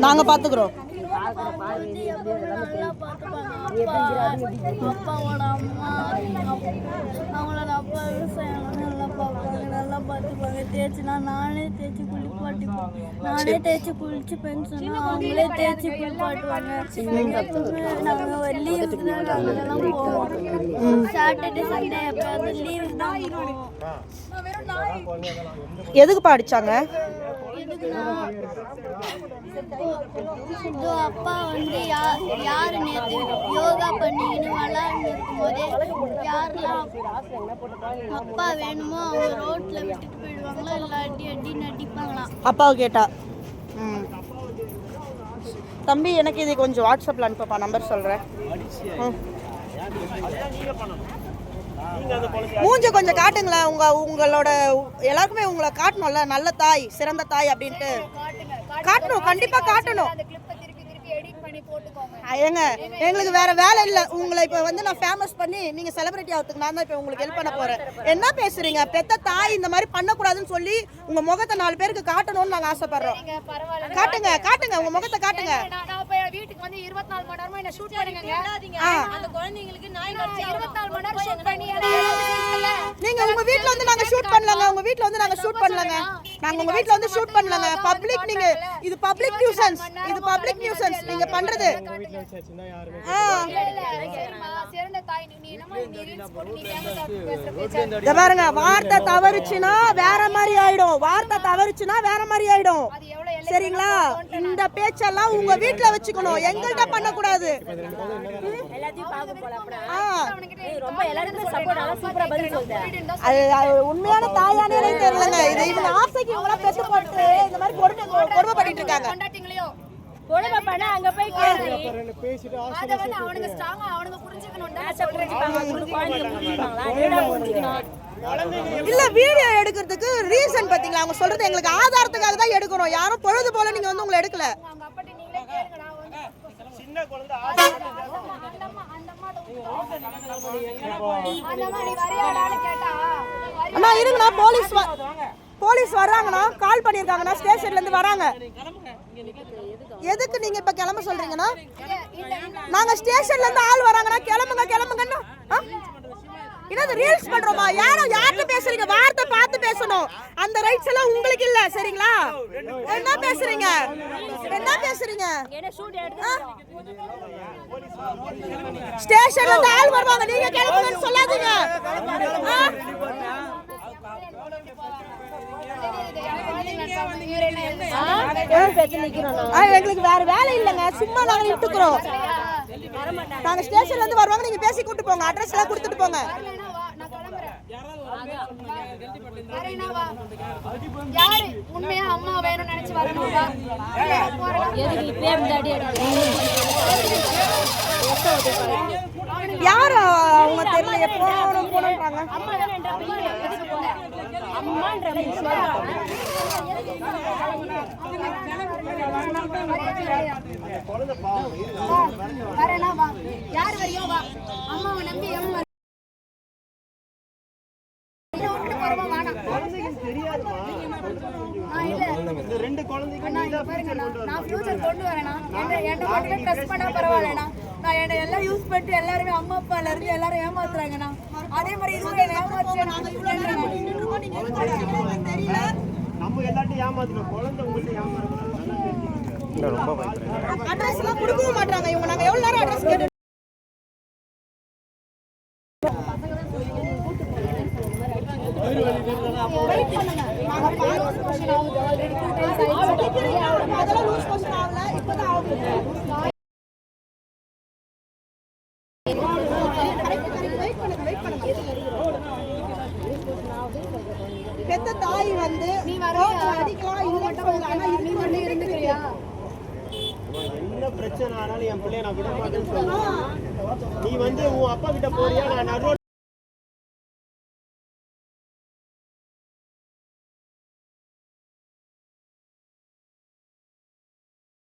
நாங்க பாத்துக்கிறோம். அப்பாவோட அம்மா அவங்களோட அப்பா விவசாயம் நல்லா பார்ப்பாங்க, நல்லா பார்த்துப்பாங்க. தேய்ச்சினா நானே தேய்ச்சி குளிப்பாட்டிப்போம், நானே தேய்ச்சி குளிச்சு பென்ஷன் அவங்களே தேய்ச்சி குளிப்பாட்டுவாங்க. நாங்கள் லீவுக்கு தான் நாங்கள்லாம் போவோம். சாட்டர்டே சண்டே எப்போயாவது லீவுக்கு தான் போவோம். எதுக்குப்பா அடிச்சாங்க? அப்பா வந்து யாரு நேற்று யோகா பண்ணிக்கின்னு விளாண்டு இருக்கும்போதே யாரெல்லாம் அப்பா வேணுமோ அவங்க ரோட்ல விட்டுட்டு போயிடுவாங்களா, இல்லாட்டி அடின்னு அடிப்பாங்களாம். அப்பாவை கேட்டா. தம்பி எனக்கு இது கொஞ்சம் வாட்ஸ்அப்ல அனுப்பப்பா, நம்பர் சொல்றேன். மூஞ்ச கொஞ்சம் காட்டுங்களேன். உங்களோட எல்லாருக்குமே உங்களை காட்டணும்ல, நல்ல தாய் சிறந்த தாய் அப்படின்ட்டு காட்டணும், கண்டிப்பா காட்டணும். ஏங்க எங்களுக்கு வேற வேலை இல்லை. உங்களை இப்போ வந்து நான் ஃபேமஸ் பண்ணி நீங்க செலிபிரிட்டி ஆகிறதுக்கு நான் தான் இப்போ உங்களுக்கு ஹெல்ப் பண்ண போறேன். என்ன பேசுறீங்க? பெத்த தாய் இந்த மாதிரி பண்ணக்கூடாதுன்னு சொல்லி உங்க முகத்தை 4 பேருக்கு காட்டணும்னு நாங்க ஆசைப்படுறோம். காட்டுங்க காட்டுங்க, உங்க முகத்தை காட்டுங்க. வீட்டுக்கு வந்து 24 மணி நேரமா என்ன ஷூட் பண்ணுங்க. அந்த குழந்தைங்களுக்கு நாய் கடிச்சு 24 மணி நேரம் ஷூட் பண்ணி நீங்க உங்க வீட்ல வந்து நாங்க ஷூட் பண்ணலங்க. உங்க வீட்ல வந்து நாங்க ஷூட் பண்ணலங்க. நாங்க உங்க வீட்ல வந்து ஷூட் பண்ணலங்க. பப்ளிக், நீங்க இது பப்ளிக் நியூசன்ஸ், இது பப்ளிக் நியூசன்ஸ் நீங்க பண்றது. பாருங்க, வார்த்தை தவறுச்சுன்னா வேற மாதிரி ஆயிடும். வார்த்தை தவறுச்சுன்னா வேற மாதிரி ஆயிடும். சரிங்களா? இந்த பேச்செல்லாம் உங்க வீட்ல வச்சுக்கணும், எங்கள்கிட்ட பண்ணக்கூடாது. அது உண்மையான தாயானே தெரியலங்க. இது இவங்க ஆசைக்கு இவங்கள பெத்து போட்டு இந்த மாதிரி கொடுமை பண்ணிட்டு இருக்காங்க. கொடுமை பண்ண அங்க போய் கேளு. அத வந்து அவனுங்க ஸ்ட்ராங்கா அவனுங்க புரிஞ்சுக்கணும்டா. இல்ல, வீடியோ எடுக்கிறதுக்கு ரீசன் பாத்தீங்களா? அவங்க சொல்றது எங்களுக்கு ஆதாரத்துக்காக தான் எடுக்கிறோம். யாரும் பொழுது போல நீங்க வந்து உங்களை எடுக்கல. அவங்க அப்பட்ட நீங்களே கேளுங்கடா. சின்ன குழந்தை அண்ணா இருங்கண்ணா, போலீஸ் வர்றாங்கண்ணா, கால் பண்ணிருக்காங்கண்ணா, ஸ்டேஷன்ல இருந்து வராங்க. எதுக்கு நீங்க இப்ப கிளம்ப சொல்றீங்கன்னா? நாங்க ஸ்டேஷன்ல இருந்து ஆள் வராங்கண்ணா, கிளம்புங்க கிளம்புங்கண்ணா. என்னது ரீல்ஸ் பண்றோமா? யார்கிட்ட பேசுறீங்க? வார்த்தை பார்த்து பேசணும். அந்த ரைட்ஸ் எல்லாம் உங்களுக்கு இல்ல. சரிங்களா? என்ன பேசுறீங்க? என்ன பேசுறீங்க? ஸ்டேஷன்ல இருந்து ஆள் வருவாங்க, நீங்க கிளம்புங்கன்னு சொல்லாதீங்க. எங்களுக்கு வேற வேலை இல்லைங்க, சும்மா நாங்க நின்றுக்கிறோம். நாங்க ஸ்டேஷன்ல இருந்து வருவாங்க, நீங்க பேசி கூட்டு போங்க, அட்ரஸ் எல்லாம் கொடுத்துட்டு போங்க. யாரு உண்மையா அம்மா வேணும்னு நினைச்சு வரணும்டா. யாரு அவங்க தெரியல, எப்போ போனோம்ன்றாங்க. யாரு வரையோ வா, அம்மாவை நம்பி எல்லாம் யூஸ் பண்ணிட்டு எல்லாருமே அம்மா அப்பால இருந்து எல்லாரும் ஏமாத்துறாங்கண்ணா. அதே மாதிரி இதுவும் நம்ம எல்லாத்தையும் ஏமாத்துறோம். குழந்தை உங்கள்கிட்ட ஏமாத்துறோம். அட்ரஸ் எல்லாம் கொடுக்கவும் மாட்டாங்க இவங்க. நாங்க எவ்வளவு நேரம் அட்ரஸ் கேட்டு பெத்த தாய் வந்து நீ அடிக்கலாம் என்ன பிரச்சனை ஆனாலும் என் பிள்ளைய நான் விட மாட்டேன்னு சொல்லுவேன். நீ வந்து உன் அப்பா கிட்ட போறியா? நான்